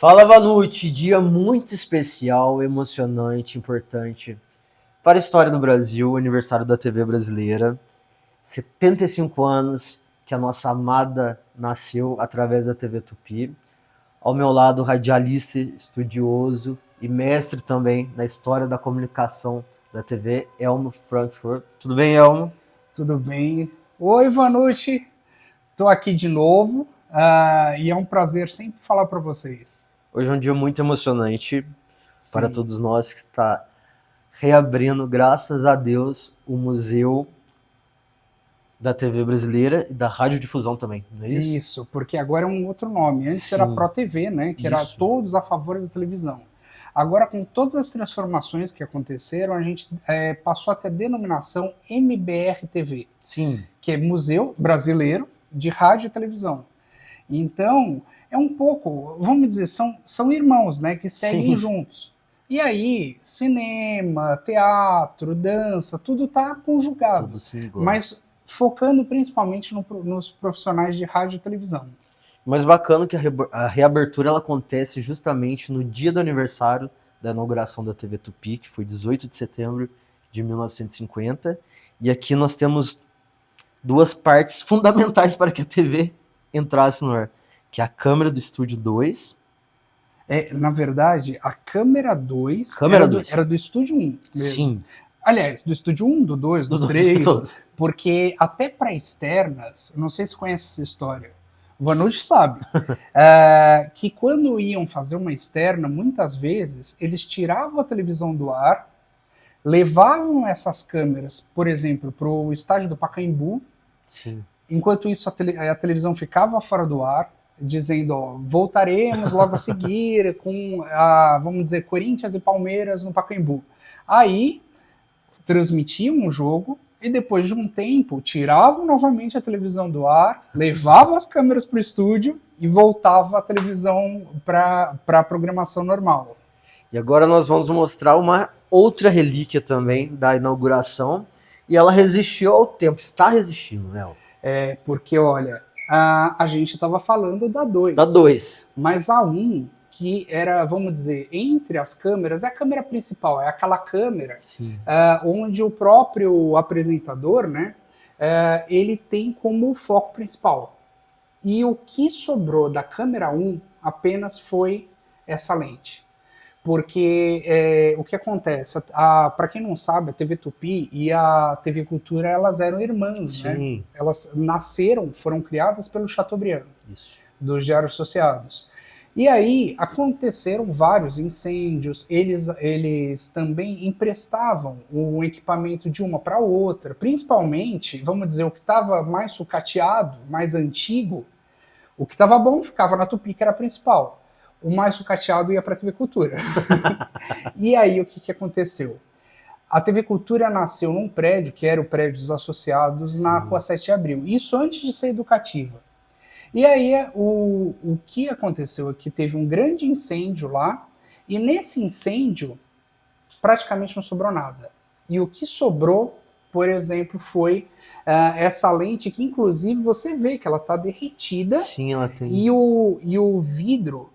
Fala, Vanucci, dia muito especial, emocionante, importante para a história do Brasil, aniversário da TV brasileira. 75 anos que a nossa amada nasceu através da TV Tupi. Ao meu lado, radialista, estudioso e mestre também na história da comunicação da TV, Elmo Frankfurt. Tudo bem, Elmo? Tudo bem? Oi, Vanucci. Estou aqui de novo e é um prazer sempre falar para vocês. Hoje é um dia muito emocionante para Sim, todos nós que está reabrindo, graças a Deus, o Museu da TV brasileira e da radiodifusão também, não é isso? isso, porque agora é um outro nome. Antes era Sim, Pro TV, né? Que era isso. todos a favor da televisão. Agora, com todas as transformações que aconteceram, a gente passou a ter a denominação MBR TV, Sim, que é Museu Brasileiro de Rádio e Televisão. Então, é um pouco, vamos dizer, são irmãos, né, que seguem sim, juntos. E aí, cinema, teatro, dança, tudo está tudo conjugado, se ligou. mas focando principalmente nos profissionais de rádio e televisão. Mas bacana que a reabertura ela acontece justamente no dia do aniversário da inauguração da TV Tupi, que foi 18 de setembro de 1950. E aqui nós temos duas partes fundamentais para que a TV entrasse no ar, que é a câmera do estúdio 2. Na verdade, a câmera 2 Câmera 2. era do estúdio 1 mesmo. Sim, Aliás, do estúdio 1, do 2, do dos dois, de 3, todos. porque até para externas, não sei se conhece essa história, o Vanucci sabe, que quando iam fazer uma externa, muitas vezes eles tiravam a televisão do ar, levavam essas câmeras, por exemplo, para o estádio do Pacaembu, Sim. enquanto isso a televisão ficava fora do ar, dizendo, ó, voltaremos logo a seguir com, vamos dizer, Corinthians e Palmeiras no Pacaembu. Aí transmitiam um jogo e depois de um tempo tiravam novamente a televisão do ar, levavam as câmeras para o estúdio e voltava a televisão para a programação normal. E agora nós vamos mostrar uma outra relíquia também da inauguração. E ela resistiu ao tempo, está resistindo, né? Porque, olha, a gente estava falando da 2. Da 2. Mas a 1, que era, vamos dizer, entre as câmeras, é a câmera principal, é aquela câmera onde o próprio apresentador, né, ele tem como foco principal. E o que sobrou da câmera 1 apenas foi essa lente. Porque o que acontece, para quem não sabe, a TV Tupi e a TV Cultura, elas eram irmãs, né? Sim. Elas nasceram, foram criadas pelo Chateaubriand, Isso. dos Diários Associados. E aí aconteceram vários incêndios, eles também emprestavam o equipamento de uma para outra, principalmente, vamos dizer, o que estava mais sucateado, mais antigo, o que estava bom ficava na Tupi, que era a principal. O mais sucateado ia para a TV Cultura. E aí o que aconteceu? A TV Cultura nasceu num prédio, que era o prédio dos associados, na Rua 7 de Abril. Isso antes de ser educativa. E aí o que aconteceu é que teve um grande incêndio lá, e nesse incêndio praticamente não sobrou nada. E o que sobrou, por exemplo, foi essa lente que inclusive você vê que ela está derretida. Sim, ela tem. E o vidro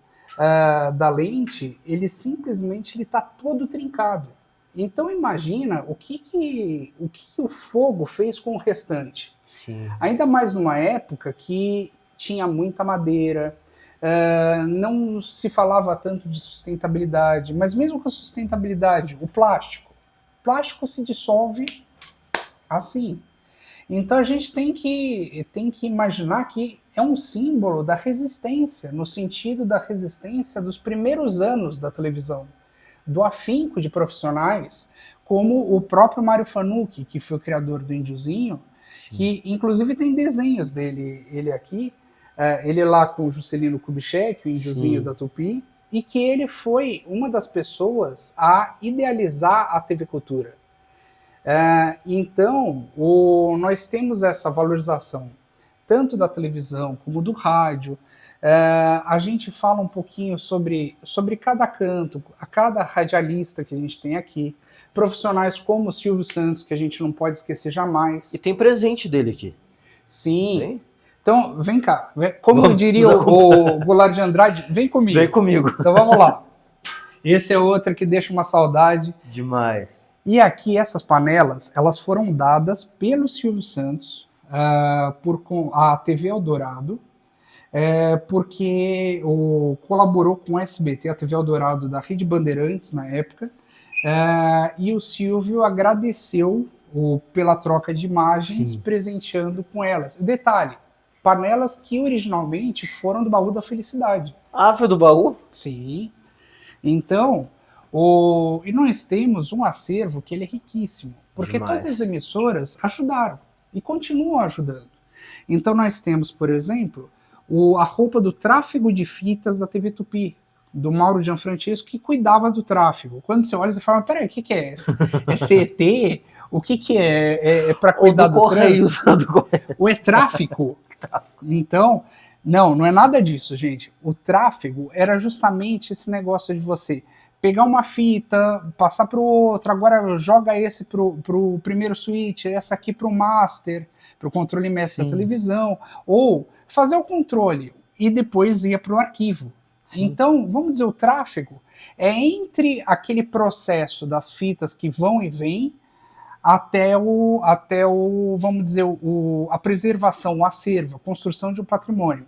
da lente, ele simplesmente está todo trincado. Então imagina o que o fogo fez com o restante. Sim. Ainda mais numa época que tinha muita madeira, não se falava tanto de sustentabilidade, mas mesmo com a sustentabilidade, o plástico se dissolve assim. Então a gente tem que imaginar que é um símbolo da resistência, no sentido da resistência dos primeiros anos da televisão, do afinco de profissionais, como o próprio Mário Fanucchi, que foi o criador do Indiozinho, que inclusive tem desenhos dele, ele aqui, ele lá com o Juscelino Kubitschek, o Indiozinho da Tupi, e que ele foi uma das pessoas a idealizar a TV Cultura. Então, nós temos essa valorização tanto da televisão como do rádio. A gente fala um pouquinho sobre cada canto, a cada radialista que a gente tem aqui, profissionais como o Silvio Santos, que a gente não pode esquecer jamais. E tem presente dele aqui. Sim. Tem? Então, vem cá. Como Vamos, diria nos o Goulart de Andrade, vem comigo. Vem comigo. Então vamos lá. Esse é outro que deixa uma saudade. Demais. E aqui essas panelas, elas foram dadas pelo Silvio Santos por a TV Eldorado, porque colaborou com o SBT, a TV Eldorado da Rede Bandeirantes na época, e o Silvio agradeceu pela troca de imagens, Sim. presenteando com elas. Detalhe, panelas que originalmente foram do Baú da Felicidade. Ah, foi do baú? Sim. Então, e nós temos um acervo que ele é riquíssimo, porque Demais. todas as emissoras ajudaram e continuam ajudando. Então nós temos, por exemplo, a roupa do tráfego de fitas da TV Tupi, do Mauro Gianfrancesco, que cuidava do tráfego. Quando você olha, você fala, peraí, o que é? É CET? O que é? É para cuidar do trânsito? Ou é tráfico? Então, não é nada disso, gente. O tráfego era justamente esse negócio de você pegar uma fita, passar para o outro, agora joga esse para o primeiro switch, essa aqui para o master, para o controle mestre da televisão, ou fazer o controle e depois ia para o arquivo. Sim. Então, vamos dizer, o tráfego é entre aquele processo das fitas que vão e vêm até vamos dizer, a preservação, o acervo, a construção de um patrimônio.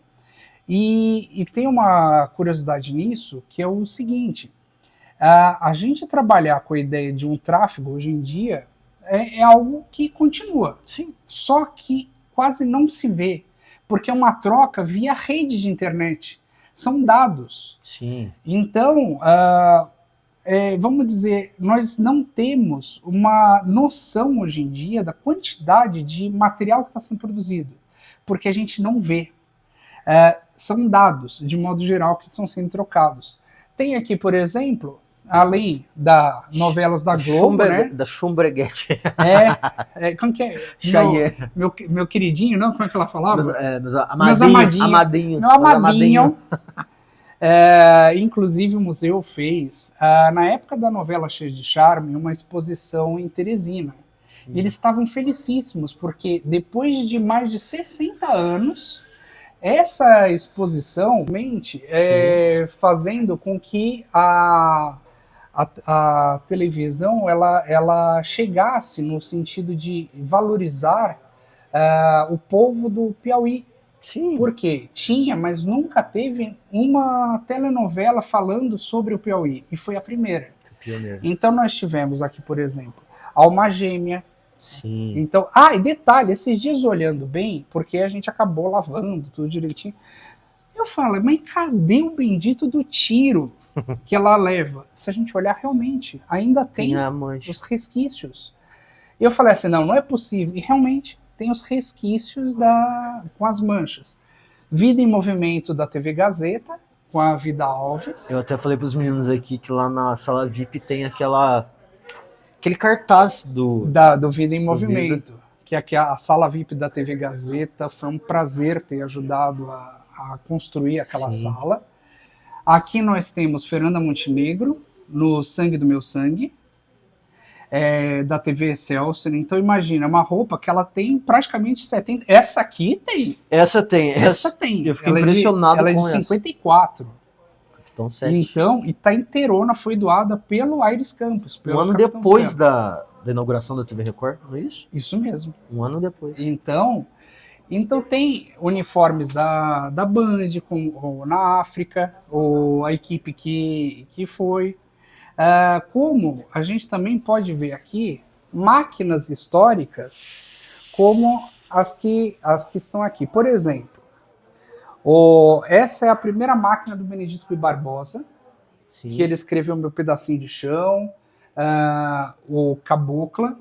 E tem uma curiosidade nisso, que é o seguinte, a gente trabalhar com a ideia de um tráfego hoje em dia é algo que continua. Sim. Só que quase não se vê, porque é uma troca via rede de internet. São dados. Sim. Então, vamos dizer, nós não temos uma noção hoje em dia da quantidade de material que está sendo produzido, porque a gente não vê. São dados, de modo geral, que estão sendo trocados. Tem aqui, por exemplo, além das novelas da Globo, né? Da Chumbreguete. Como que é? Meu queridinho, não? Como é que ela falava? Meus amadinhos. Meu amadinho. Inclusive o museu fez, na época da novela Cheia de Charme, uma exposição em Teresina. Sim. E eles estavam felicíssimos, porque depois de mais de 60 anos, essa exposição, fazendo com que a televisão ela chegasse no sentido de valorizar o povo do Piauí. Sim. Porque tinha, mas nunca teve uma telenovela falando sobre o Piauí. E foi a primeira. Pioneiro. Então nós tivemos aqui, por exemplo, Alma Gêmea. Sim. Então, e detalhe, esses dias olhando bem, porque a gente acabou lavando tudo direitinho, eu falo, mas cadê o bendito do tiro que ela leva? Se a gente olhar realmente, ainda tem os resquícios. E eu falei assim, não é possível. E realmente tem os resquícios com as manchas. Vida em Movimento da TV Gazeta, com a Vida Alves. Eu até falei para os meninos aqui que lá na sala VIP tem aquele cartaz do Vida em Movimento, que aqui a sala VIP da TV Gazeta. Foi um prazer ter ajudado a construir aquela sala. Aqui nós temos Fernanda Montenegro, no Sangue do Meu Sangue, da TV Excelsior. Então imagina, uma roupa que ela tem praticamente 70. Essa aqui tem. Essa tem. Eu fiquei impressionado com essa. Ela é de 54. Capitão 7. Então, e tá inteirona, foi doada pelo Aires Campos. Um ano depois da inauguração da TV Record, não é isso? Isso mesmo. Um ano depois. Então tem uniformes da Band na África, ou a equipe que foi. Como a gente também pode ver aqui, máquinas históricas como as que estão aqui. Por exemplo, essa é a primeira máquina do Benedito Rui Barbosa, Sim. que ele escreveu Meu Pedacinho de Chão, o Cabocla,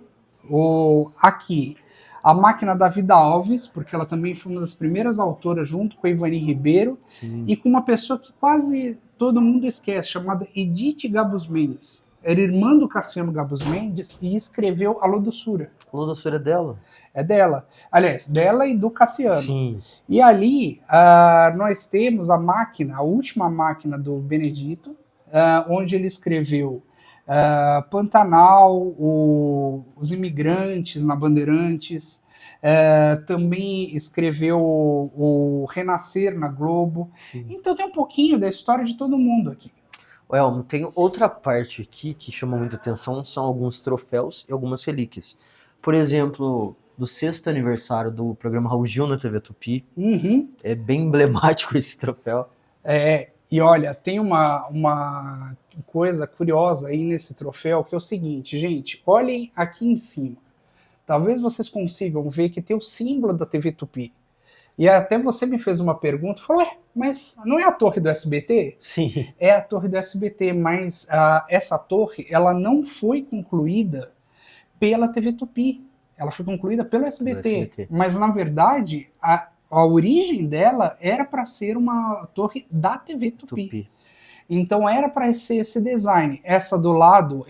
aqui a máquina da Vida Alves, porque ela também foi uma das primeiras autoras, junto com a Ivani Ribeiro, Sim. e com uma pessoa que quase todo mundo esquece, chamada Edith Gabus Mendes. Era irmã do Cassiano Gabus Mendes e escreveu A Lodossura. A Lodossura é dela? É dela. Aliás, dela e do Cassiano. Sim. E ali nós temos a última máquina do Benedito, onde ele escreveu Pantanal, Os Imigrantes na Bandeirantes, também escreveu o Renascer na Globo. Sim. Então tem um pouquinho da história de todo mundo aqui. Elmo, tem outra parte aqui que chama muita atenção, são alguns troféus e algumas relíquias. Por exemplo, do 6º aniversário do programa Raul Gil na TV Tupi, é bem emblemático esse troféu. E olha, tem uma coisa curiosa aí nesse troféu, que é o seguinte, gente, olhem aqui em cima. Talvez vocês consigam ver que tem o símbolo da TV Tupi. E até você me fez uma pergunta, falou, mas não é a torre do SBT? Sim. É a torre do SBT, mas essa torre, ela não foi concluída pela TV Tupi. Ela foi concluída pelo SBT. Mas, na verdade, a origem dela era para ser uma torre da TV Tupi. Então, era para ser esse design. Essa do lado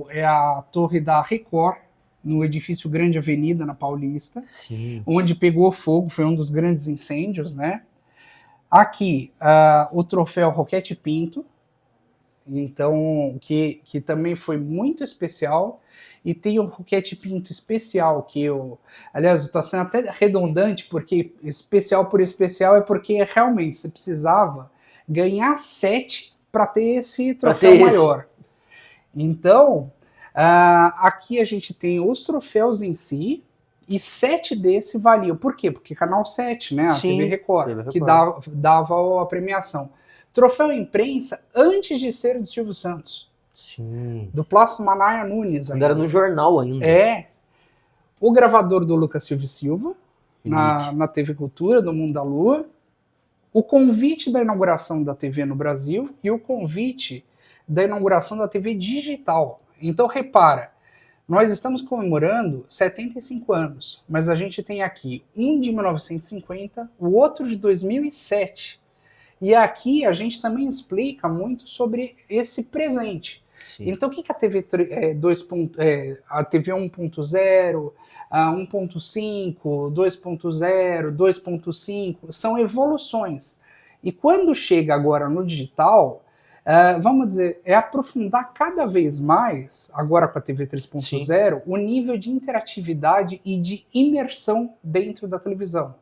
é a torre da Record, no edifício Grande Avenida, na Paulista, Sim. onde pegou fogo, foi um dos grandes incêndios, né? Aqui, o troféu Roquete Pinto, então, que também foi muito especial, e tem o Roquete Pinto especial, aliás, está sendo até redundante, porque especial por especial é porque realmente você precisava ganhar 7 para ter esse troféu maior. Então, aqui a gente tem os troféus em si, e 7 desses valiam. Por quê? Porque Canal 7, né? A TV Record, que dava a premiação. Troféu imprensa antes de ser o de Silvio Santos. Sim. Do Plácido Manaia Nunes. Ainda era no jornal ainda. O gravador do Lucas Silva, na TV Cultura, do Mundo da Lua. O convite da inauguração da TV no Brasil e o convite da inauguração da TV digital. Então, repara, nós estamos comemorando 75 anos, mas a gente tem aqui um de 1950, o outro de 2007. E aqui a gente também explica muito sobre esse presente. Sim. Então, o que a TV a TV 1.0, 1.5, 2.0, 2.5 são evoluções. E quando chega agora no digital, vamos dizer, é aprofundar cada vez mais, agora com a TV 3.0, o nível de interatividade e de imersão dentro da televisão.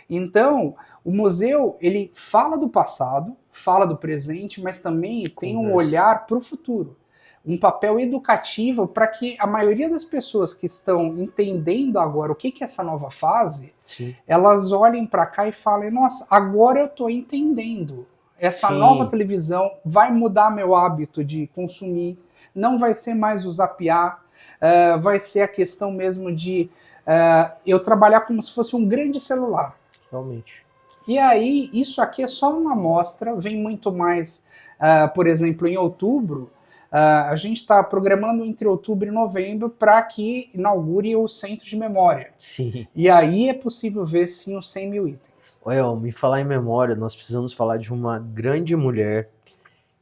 Então, o museu, ele fala do passado, fala do presente, mas também tem um olhar para o futuro. Um papel educativo para que a maioria das pessoas que estão entendendo agora o que é essa nova fase, elas olhem para cá e falem, nossa, agora eu estou entendendo. Essa nova televisão vai mudar meu hábito de consumir, não vai ser mais o zapear, vai ser a questão mesmo de eu trabalhar como se fosse um grande celular. Realmente. E aí, isso aqui é só uma amostra, vem muito mais, por exemplo, em outubro, a gente está programando entre outubro e novembro para que inaugure o Centro de Memória. Sim. E aí é possível ver, sim, os 100 mil itens. Me falar em memória, nós precisamos falar de uma grande mulher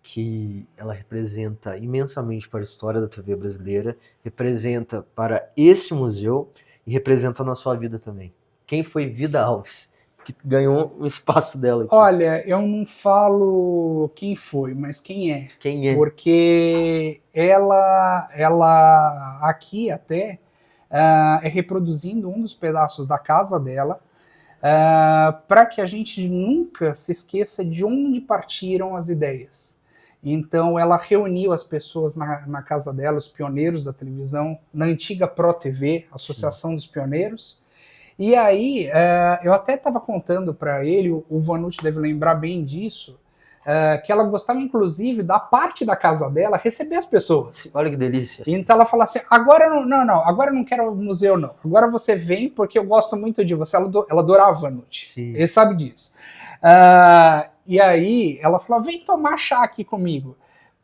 que ela representa imensamente para a história da TV brasileira, representa para esse museu e representa na sua vida também. Quem foi Vida Alves, que ganhou um espaço dela aqui? Olha, eu não falo quem foi, mas quem é. Quem é? Porque ela aqui até é reproduzindo um dos pedaços da casa dela, para que a gente nunca se esqueça de onde partiram as ideias. Então ela reuniu as pessoas na casa dela, os pioneiros da televisão, na antiga Pro TV, Associação dos Pioneiros. E aí, eu até estava contando para ele, o Vanucci deve lembrar bem disso, que ela gostava, inclusive, da parte da casa dela receber as pessoas. Olha que delícia. Então ela fala assim, agora agora eu não quero o museu, não. Agora você vem porque eu gosto muito de você. Ela adorava o Vanucci. Ele sabe disso. E aí, ela falou, vem tomar chá aqui comigo.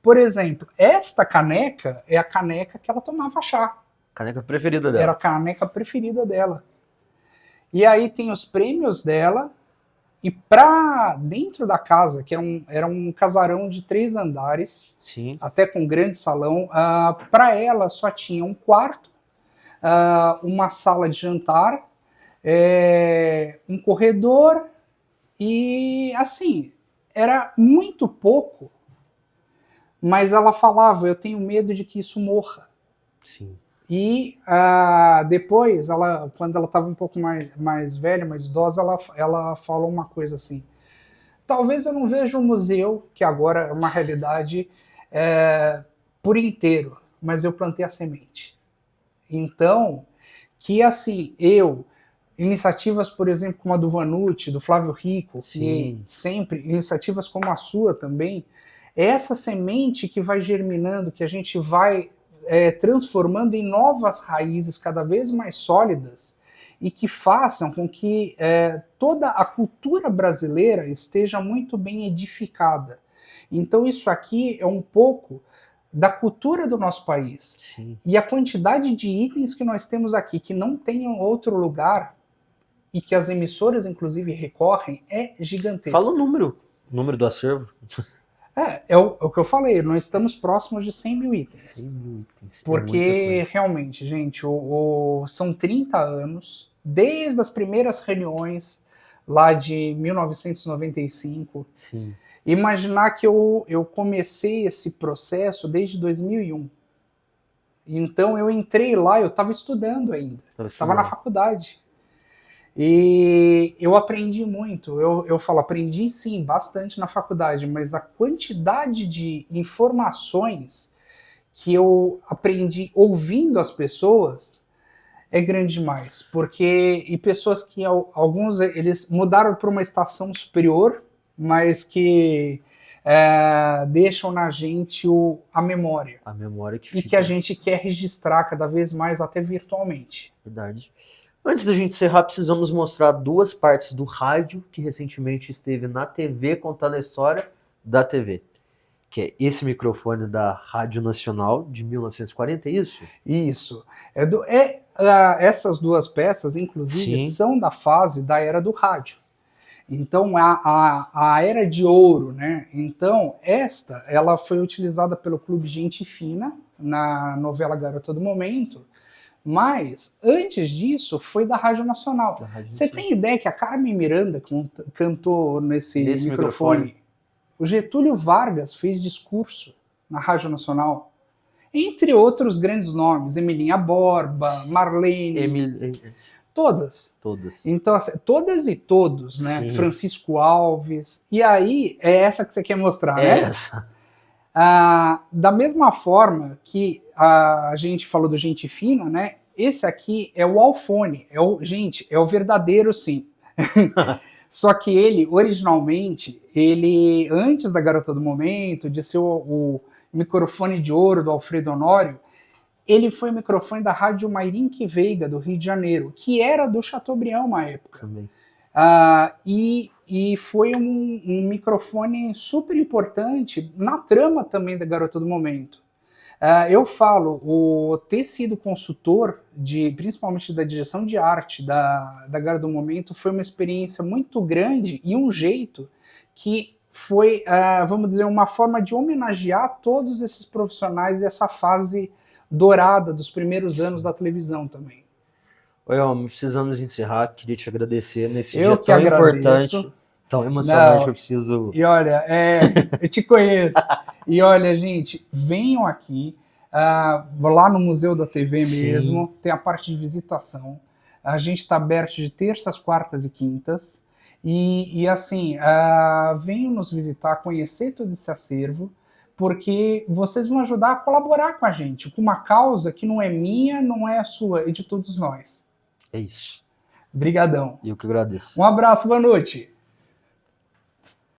Por exemplo, esta caneca é a caneca que ela tomava chá. Caneca preferida dela. Era a caneca preferida dela. E aí tem os prêmios dela, e pra dentro da casa, que era um casarão de 3 andares, até com grande salão, para ela só tinha um quarto, uma sala de jantar, um corredor, e assim, era muito pouco mas ela falava, eu tenho medo de que isso morra. Sim. E depois, quando ela estava um pouco mais velha, mais idosa, ela falou uma coisa assim, talvez eu não veja o museu, que agora é uma realidade, por inteiro, mas eu plantei a semente. Então, que assim, iniciativas, por exemplo, como a do Vanucci, do Flávio Rico, Sim. e sempre, iniciativas como a sua também, é essa semente que vai germinando, que a gente vai transformando em novas raízes cada vez mais sólidas e que façam com que toda a cultura brasileira esteja muito bem edificada. Então isso aqui é um pouco da cultura do nosso país. Sim. E a quantidade de itens que nós temos aqui que não tem em outro lugar e que as emissoras inclusive recorrem é gigantesca. Fala o número do acervo. É o que eu falei, nós estamos próximos de 100 mil itens. 100 mil itens. Porque realmente, gente, são 30 anos, desde as primeiras reuniões lá de 1995. Sim. Imaginar que eu comecei esse processo desde 2001. Então eu entrei lá, eu estava estudando ainda, estava na faculdade. E eu aprendi muito, eu falo, aprendi sim, bastante na faculdade, mas a quantidade de informações que eu aprendi ouvindo as pessoas é grande demais, porque e pessoas que alguns eles mudaram para uma estação superior, mas que deixam na gente a memória. A memória que fica. E que a gente quer registrar cada vez mais, até virtualmente. Verdade. Antes da gente encerrar, precisamos mostrar duas partes do rádio que recentemente esteve na TV contando a história da TV. Que é esse microfone da Rádio Nacional de 1940, é isso? Isso. Essas duas peças, inclusive, Sim. são da fase da era do rádio. Então, a era de ouro, né? Então, ela foi utilizada pelo Clube Gente Fina, na novela Garota do Momento, mas, antes disso, foi da Rádio Nacional. Você tem ideia que a Carmen Miranda cantou nesse microfone? O Getúlio Vargas fez discurso na Rádio Nacional. Entre outros grandes nomes, Emilinha Borba, Marlene... Todas. Então, assim, todas e todos, né? Sim. Francisco Alves. E aí, é essa que você quer mostrar, né? Essa. Da mesma forma que a gente falou do Gente Fina, né? Esse aqui é o Alfone. Gente, é o verdadeiro, sim. Só que ele, originalmente, antes da Garota do Momento, de ser o microfone de ouro do Alfredo Honório, ele foi o microfone da Rádio Mairinque Veiga, do Rio de Janeiro, que era do Chateaubriand uma época. Também. E foi um microfone super importante na trama também da Garota do Momento. Eu falo, ter sido consultor, principalmente da direção de arte da Garota do Momento, foi uma experiência muito grande e um jeito que foi, vamos dizer, uma forma de homenagear todos esses profissionais e essa fase dourada dos primeiros anos da televisão também. Oi, precisamos encerrar, queria te agradecer nesse dia tão importante, tão emocionante. Eu preciso... E olha, eu te conheço. E olha, gente, venham aqui, vou lá no Museu da TV mesmo, tem a parte de visitação. A gente está aberto de terças, quartas e quintas. E assim, venham nos visitar, conhecer todo esse acervo, porque vocês vão ajudar a colaborar com a gente, com uma causa que não é minha, não é a sua, é de todos nós. É isso. Brigadão. Eu que agradeço. Um abraço, boa noite.